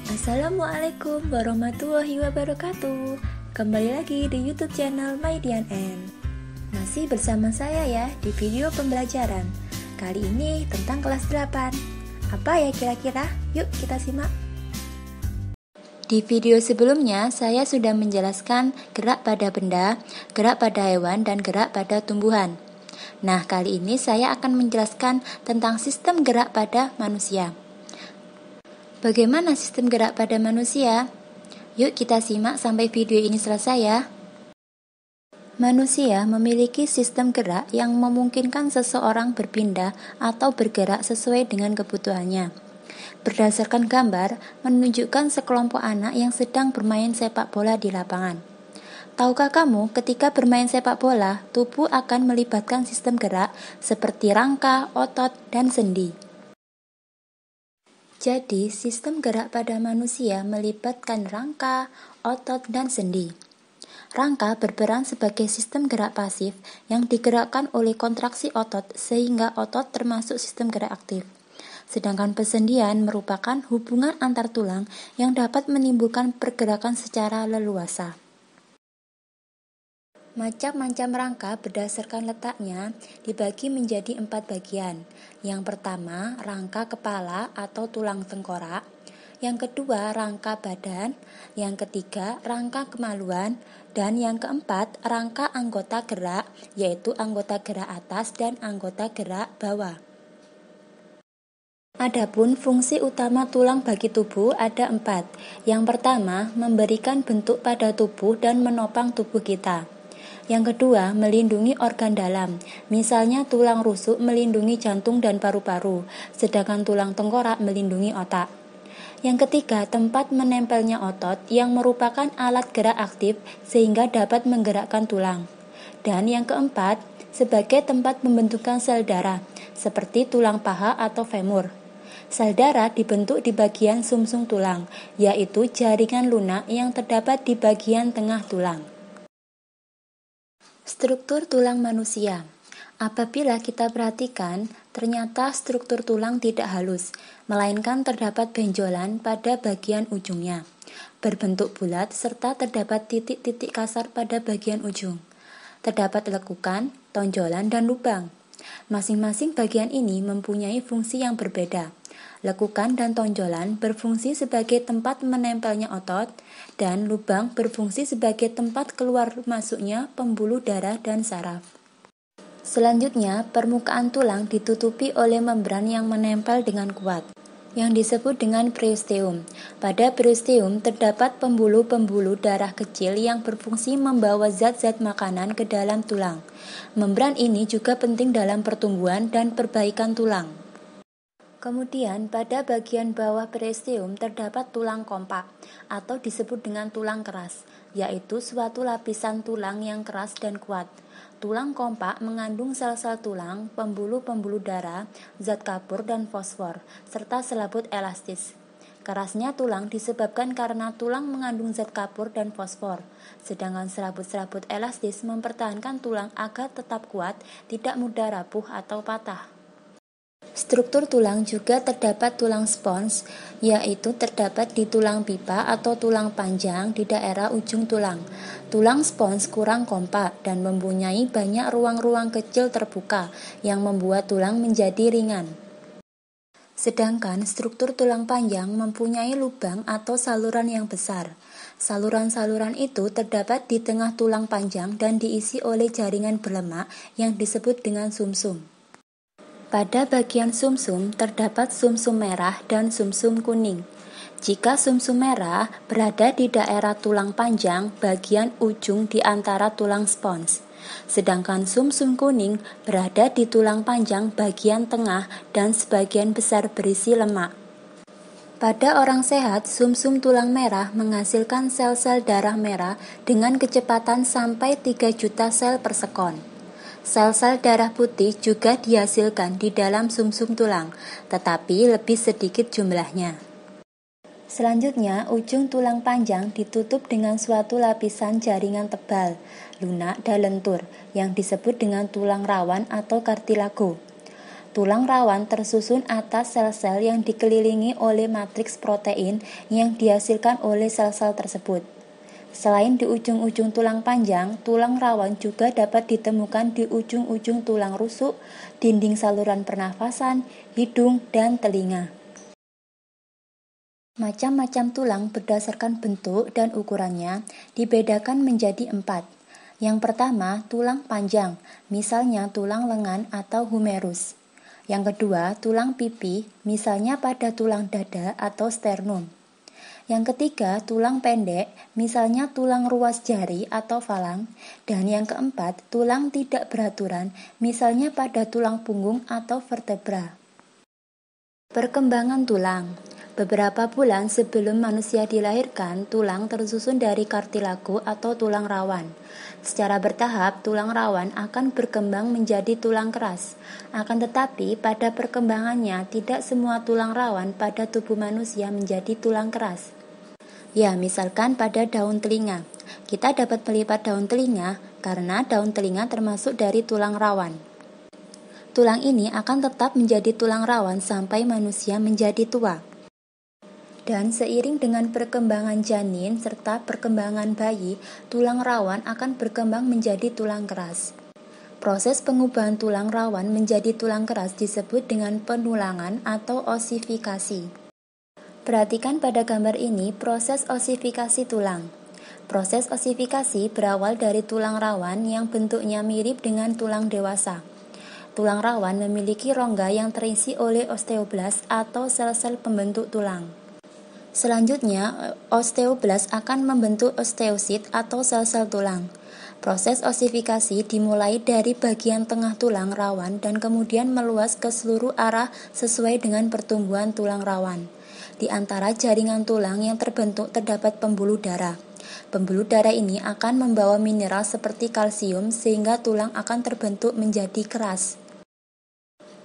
Assalamualaikum warahmatullahi wabarakatuh. Kembali lagi di YouTube channel MyDNN. Masih bersama saya ya di video pembelajaran. Kali ini tentang kelas 8. Apa ya kira-kira? Yuk kita simak. Di video sebelumnya saya sudah menjelaskan gerak pada benda, gerak pada hewan, dan gerak pada tumbuhan. Nah, kali ini saya akan menjelaskan tentang sistem gerak pada manusia. Bagaimana sistem gerak pada manusia? Yuk kita simak sampai video ini selesai ya. Manusia memiliki sistem gerak yang memungkinkan seseorang berpindah atau bergerak sesuai dengan kebutuhannya. Berdasarkan gambar, menunjukkan sekelompok anak yang sedang bermain sepak bola di lapangan. Tahukah kamu, ketika bermain sepak bola, tubuh akan melibatkan sistem gerak seperti rangka, otot, dan sendi. Jadi, sistem gerak pada manusia melibatkan rangka, otot, dan sendi. Rangka berperan sebagai sistem gerak pasif yang digerakkan oleh kontraksi otot sehingga otot termasuk sistem gerak aktif. Sedangkan persendian merupakan hubungan antar tulang yang dapat menimbulkan pergerakan secara leluasa. Macam-macam rangka berdasarkan letaknya dibagi menjadi 4 bagian. Yang pertama, rangka kepala atau tulang tengkorak. Yang kedua, rangka badan. Yang ketiga, rangka kemaluan. Dan yang keempat, rangka anggota gerak, yaitu anggota gerak atas dan anggota gerak bawah. Adapun fungsi utama tulang bagi tubuh ada 4. Yang pertama, memberikan bentuk pada tubuh dan menopang tubuh kita. Yang kedua, melindungi organ dalam, misalnya tulang rusuk melindungi jantung dan paru-paru, sedangkan tulang tengkorak melindungi otak. Yang ketiga, tempat menempelnya otot yang merupakan alat gerak aktif sehingga dapat menggerakkan tulang. Dan yang keempat, sebagai tempat pembentukan sel darah, seperti tulang paha atau femur. Sel darah dibentuk di bagian sumsum tulang, yaitu jaringan lunak yang terdapat di bagian tengah tulang. Struktur tulang manusia. Apabila kita perhatikan, ternyata struktur tulang tidak halus, melainkan terdapat benjolan pada bagian ujungnya, berbentuk bulat serta terdapat titik-titik kasar pada bagian ujung. Terdapat lekukan, tonjolan, dan lubang. Masing-masing bagian ini mempunyai fungsi yang berbeda. Lekukan dan tonjolan berfungsi sebagai tempat menempelnya otot, dan lubang berfungsi sebagai tempat keluar masuknya pembuluh darah dan saraf. Selanjutnya, permukaan tulang ditutupi oleh membran yang menempel dengan kuat, yang disebut dengan periosteum. Pada periosteum terdapat pembuluh-pembuluh darah kecil yang berfungsi membawa zat-zat makanan ke dalam tulang. Membran ini juga penting dalam pertumbuhan dan perbaikan tulang. Kemudian pada bagian bawah periosteum terdapat tulang kompak atau disebut dengan tulang keras, yaitu suatu lapisan tulang yang keras dan kuat. Tulang kompak mengandung sel-sel tulang, pembuluh-pembuluh darah, zat kapur dan fosfor, serta selaput elastis. Kerasnya tulang disebabkan karena tulang mengandung zat kapur dan fosfor, sedangkan selaput-selaput elastis mempertahankan tulang agar tetap kuat, tidak mudah rapuh atau patah. Struktur tulang juga terdapat tulang spons, yaitu terdapat di tulang pipa atau tulang panjang di daerah ujung tulang. Tulang spons kurang kompak dan mempunyai banyak ruang-ruang kecil terbuka yang membuat tulang menjadi ringan. Sedangkan struktur tulang panjang mempunyai lubang atau saluran yang besar. Saluran-saluran itu terdapat di tengah tulang panjang dan diisi oleh jaringan berlemak yang disebut dengan sumsum. Pada bagian sumsum terdapat sumsum merah dan sumsum kuning. Jika sumsum merah berada di daerah tulang panjang bagian ujung di antara tulang spons, sedangkan sumsum kuning berada di tulang panjang bagian tengah dan sebagian besar berisi lemak. Pada orang sehat, sumsum tulang merah menghasilkan sel-sel darah merah dengan kecepatan sampai 3 juta sel per sekon. Sel-sel darah putih juga dihasilkan di dalam sumsum tulang, tetapi lebih sedikit jumlahnya. Selanjutnya, ujung tulang panjang ditutup dengan suatu lapisan jaringan tebal, lunak dan lentur, yang disebut dengan tulang rawan atau kartilago. Tulang rawan tersusun atas sel-sel yang dikelilingi oleh matriks protein yang dihasilkan oleh sel-sel tersebut. Selain di ujung-ujung tulang panjang, tulang rawan juga dapat ditemukan di ujung-ujung tulang rusuk, dinding saluran pernafasan, hidung, dan telinga. Macam-macam tulang berdasarkan bentuk dan ukurannya dibedakan menjadi 4. Yang pertama, tulang panjang, misalnya tulang lengan atau humerus. Yang kedua, tulang pipi, misalnya pada tulang dada atau sternum. Yang ketiga, tulang pendek, misalnya tulang ruas jari atau falang. Dan yang keempat, tulang tidak beraturan, misalnya pada tulang punggung atau vertebra. Perkembangan tulang. Beberapa bulan sebelum manusia dilahirkan, tulang tersusun dari kartilago atau tulang rawan. Secara bertahap, tulang rawan akan berkembang menjadi tulang keras. Akan tetapi, pada perkembangannya, tidak semua tulang rawan pada tubuh manusia menjadi tulang keras. Ya, misalkan pada daun telinga. Kita dapat melipat daun telinga karena daun telinga termasuk dari tulang rawan. Tulang ini akan tetap menjadi tulang rawan sampai manusia menjadi tua. Dan seiring dengan perkembangan janin serta perkembangan bayi, tulang rawan akan berkembang menjadi tulang keras. Proses pengubahan tulang rawan menjadi tulang keras disebut dengan penulangan atau osifikasi. Perhatikan pada gambar ini proses osifikasi tulang. Proses osifikasi berawal dari tulang rawan yang bentuknya mirip dengan tulang dewasa. Tulang rawan memiliki rongga yang terisi oleh osteoblas atau sel-sel pembentuk tulang. Selanjutnya, osteoblas akan membentuk osteosit atau sel-sel tulang. Proses osifikasi dimulai dari bagian tengah tulang rawan dan kemudian meluas ke seluruh arah sesuai dengan pertumbuhan tulang rawan. Di antara jaringan tulang yang terbentuk terdapat pembuluh darah. Pembuluh darah ini akan membawa mineral seperti kalsium sehingga tulang akan terbentuk menjadi keras.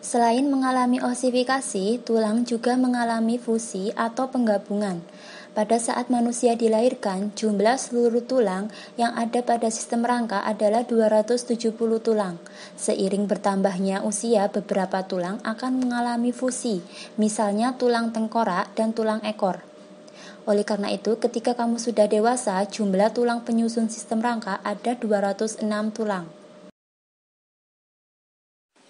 Selain mengalami osifikasi, tulang juga mengalami fusi atau penggabungan. Pada saat manusia dilahirkan, jumlah seluruh tulang yang ada pada sistem rangka adalah 270 tulang. Seiring bertambahnya usia, beberapa tulang akan mengalami fusi, misalnya tulang tengkorak dan tulang ekor. Oleh karena itu, ketika kamu sudah dewasa, jumlah tulang penyusun sistem rangka ada 206 tulang.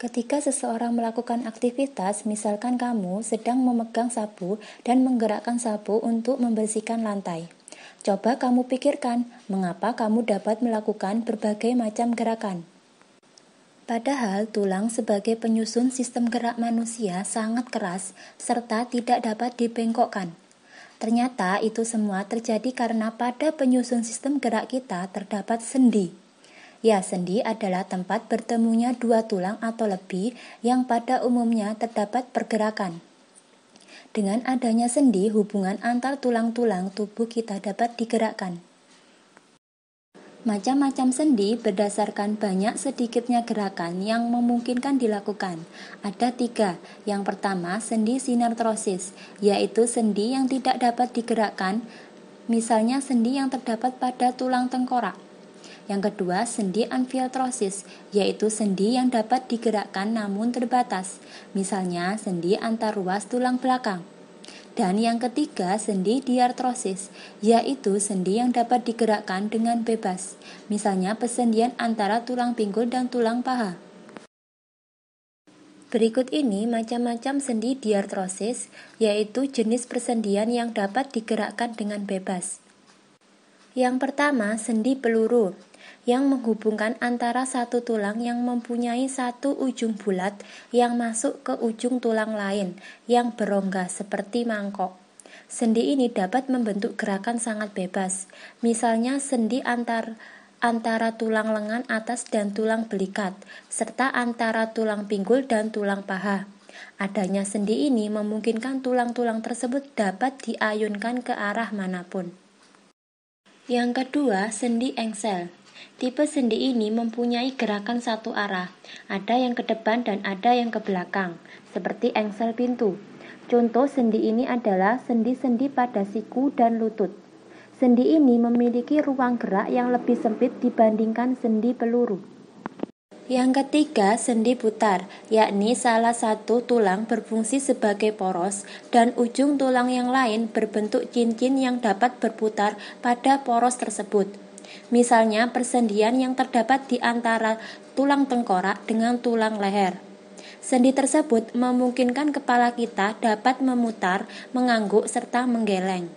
Ketika seseorang melakukan aktivitas, misalkan kamu sedang memegang sapu dan menggerakkan sapu untuk membersihkan lantai. Coba kamu pikirkan, mengapa kamu dapat melakukan berbagai macam gerakan. Padahal tulang sebagai penyusun sistem gerak manusia sangat keras serta tidak dapat dibengkokkan. Ternyata itu semua terjadi karena pada penyusun sistem gerak kita terdapat sendi. Ya, sendi adalah tempat bertemunya dua tulang atau lebih yang pada umumnya terdapat pergerakan. Dengan adanya sendi, hubungan antar tulang-tulang tubuh kita dapat digerakkan. Macam-macam sendi berdasarkan banyak sedikitnya gerakan yang memungkinkan dilakukan. Ada 3. Yang pertama, sendi sinartrosis, yaitu sendi yang tidak dapat digerakkan, misalnya sendi yang terdapat pada tulang tengkorak. Yang kedua, sendi anfilotrosis, yaitu sendi yang dapat digerakkan namun terbatas, misalnya sendi antar ruas tulang belakang. Dan yang ketiga, sendi diartrosis, yaitu sendi yang dapat digerakkan dengan bebas, misalnya persendian antara tulang pinggul dan tulang paha. Berikut ini macam-macam sendi diartrosis, yaitu jenis persendian yang dapat digerakkan dengan bebas. Yang pertama, sendi peluru, yang menghubungkan antara satu tulang yang mempunyai satu ujung bulat yang masuk ke ujung tulang lain yang berongga seperti mangkok. Sendi ini dapat membentuk gerakan sangat bebas, misalnya sendi antara tulang lengan atas dan tulang belikat, serta antara tulang pinggul dan tulang paha. Adanya sendi ini memungkinkan tulang-tulang tersebut dapat diayunkan ke arah manapun. Yang kedua, sendi engsel. Tipe sendi ini mempunyai gerakan satu arah, ada yang ke depan dan ada yang ke belakang, seperti engsel pintu. Contoh sendi ini adalah sendi-sendi pada siku dan lutut. Sendi ini memiliki ruang gerak yang lebih sempit dibandingkan sendi peluru. Yang ketiga, sendi putar, yakni salah satu tulang berfungsi sebagai poros dan ujung tulang yang lain berbentuk cincin yang dapat berputar pada poros tersebut. Misalnya persendian yang terdapat di antara tulang tengkorak dengan tulang leher. Sendi tersebut memungkinkan kepala kita dapat memutar, mengangguk, serta menggeleng.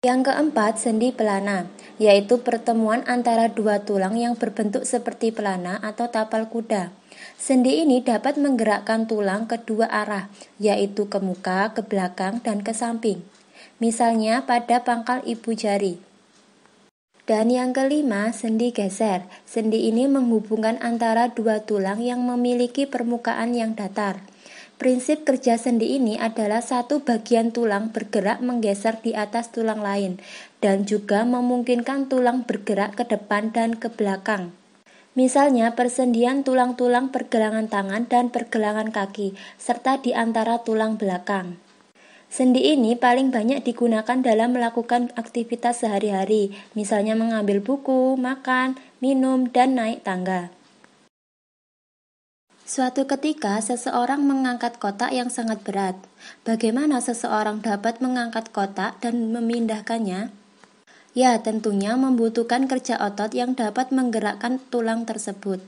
Yang keempat, sendi pelana, yaitu pertemuan antara dua tulang yang berbentuk seperti pelana atau tapal kuda. Sendi ini dapat menggerakkan tulang ke dua arah, yaitu ke muka, ke belakang, dan ke samping. Misalnya pada pangkal ibu jari. Dan yang kelima, sendi geser. Sendi ini menghubungkan antara dua tulang yang memiliki permukaan yang datar. Prinsip kerja sendi ini adalah satu bagian tulang bergerak menggeser di atas tulang lain dan juga memungkinkan tulang bergerak ke depan dan ke belakang. Misalnya persendian tulang-tulang pergelangan tangan dan pergelangan kaki serta di antara tulang belakang. Sendi ini paling banyak digunakan dalam melakukan aktivitas sehari-hari, misalnya mengambil buku, makan, minum, dan naik tangga. Suatu ketika, seseorang mengangkat kotak yang sangat berat. Bagaimana seseorang dapat mengangkat kotak dan memindahkannya? Ya, tentunya membutuhkan kerja otot yang dapat menggerakkan tulang tersebut.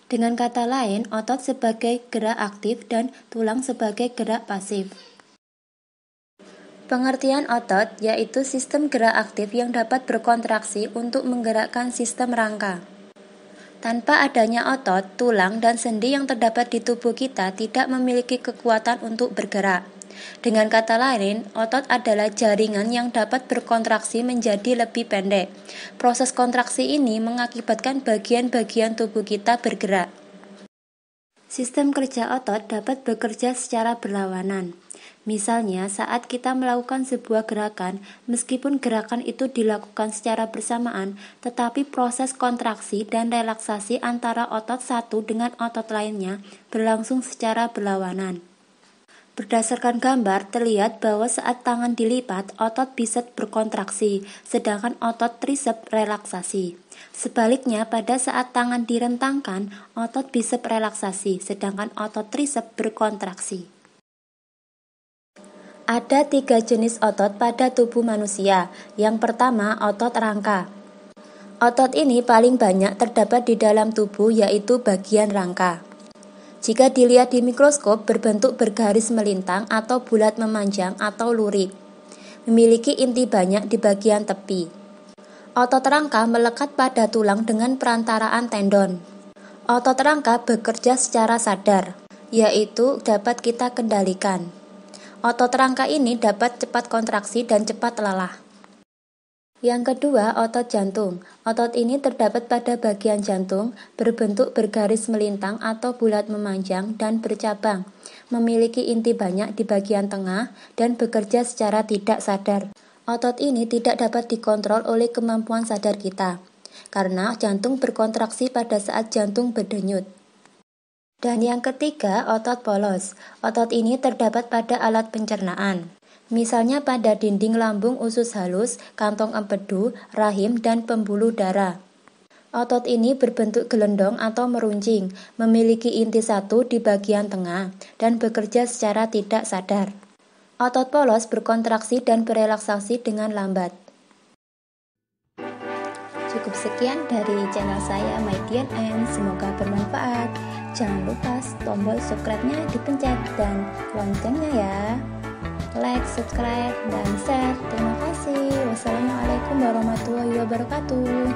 Dengan kata lain, otot sebagai gerak aktif dan tulang sebagai gerak pasif. Pengertian otot yaitu sistem gerak aktif yang dapat berkontraksi untuk menggerakkan sistem rangka. Tanpa adanya otot, tulang, dan sendi yang terdapat di tubuh kita tidak memiliki kekuatan untuk bergerak. Dengan kata lain, otot adalah jaringan yang dapat berkontraksi menjadi lebih pendek. Proses kontraksi ini mengakibatkan bagian-bagian tubuh kita bergerak. Sistem kerja otot dapat bekerja secara berlawanan. Misalnya, saat kita melakukan sebuah gerakan, meskipun gerakan itu dilakukan secara bersamaan, tetapi proses kontraksi dan relaksasi antara otot satu dengan otot lainnya berlangsung secara berlawanan. Berdasarkan gambar, terlihat bahwa saat tangan dilipat, otot bicep berkontraksi, sedangkan otot tricep relaksasi. Sebaliknya, pada saat tangan direntangkan, otot bicep relaksasi, sedangkan otot tricep berkontraksi. Ada 3 jenis otot pada tubuh manusia. Yang pertama, otot rangka. Otot ini paling banyak terdapat di dalam tubuh, yaitu bagian rangka. Jika dilihat di mikroskop, berbentuk bergaris melintang atau bulat memanjang atau lurik. Memiliki inti banyak di bagian tepi. Otot rangka melekat pada tulang dengan perantaraan tendon. Otot rangka bekerja secara sadar, yaitu dapat kita kendalikan. Otot rangka ini dapat cepat kontraksi dan cepat lelah. Yang kedua, otot jantung. Otot ini terdapat pada bagian jantung, berbentuk bergaris melintang atau bulat memanjang dan bercabang, memiliki inti banyak di bagian tengah, dan bekerja secara tidak sadar. Otot ini tidak dapat dikontrol oleh kemampuan sadar kita, karena jantung berkontraksi pada saat jantung berdenyut. Dan yang ketiga, otot polos. Otot ini terdapat pada alat pencernaan. Misalnya pada dinding lambung usus halus, kantong empedu, rahim, dan pembuluh darah. Otot ini berbentuk gelendong atau meruncing, memiliki inti satu di bagian tengah, dan bekerja secara tidak sadar. Otot polos berkontraksi dan berelaksasi dengan lambat. Cukup sekian dari channel saya MyDNN, semoga bermanfaat. Jangan lupa tombol subscribe-nya dipencet dan loncengnya ya. Like, subscribe, dan share. Terima kasih. Wassalamualaikum warahmatullahi wabarakatuh.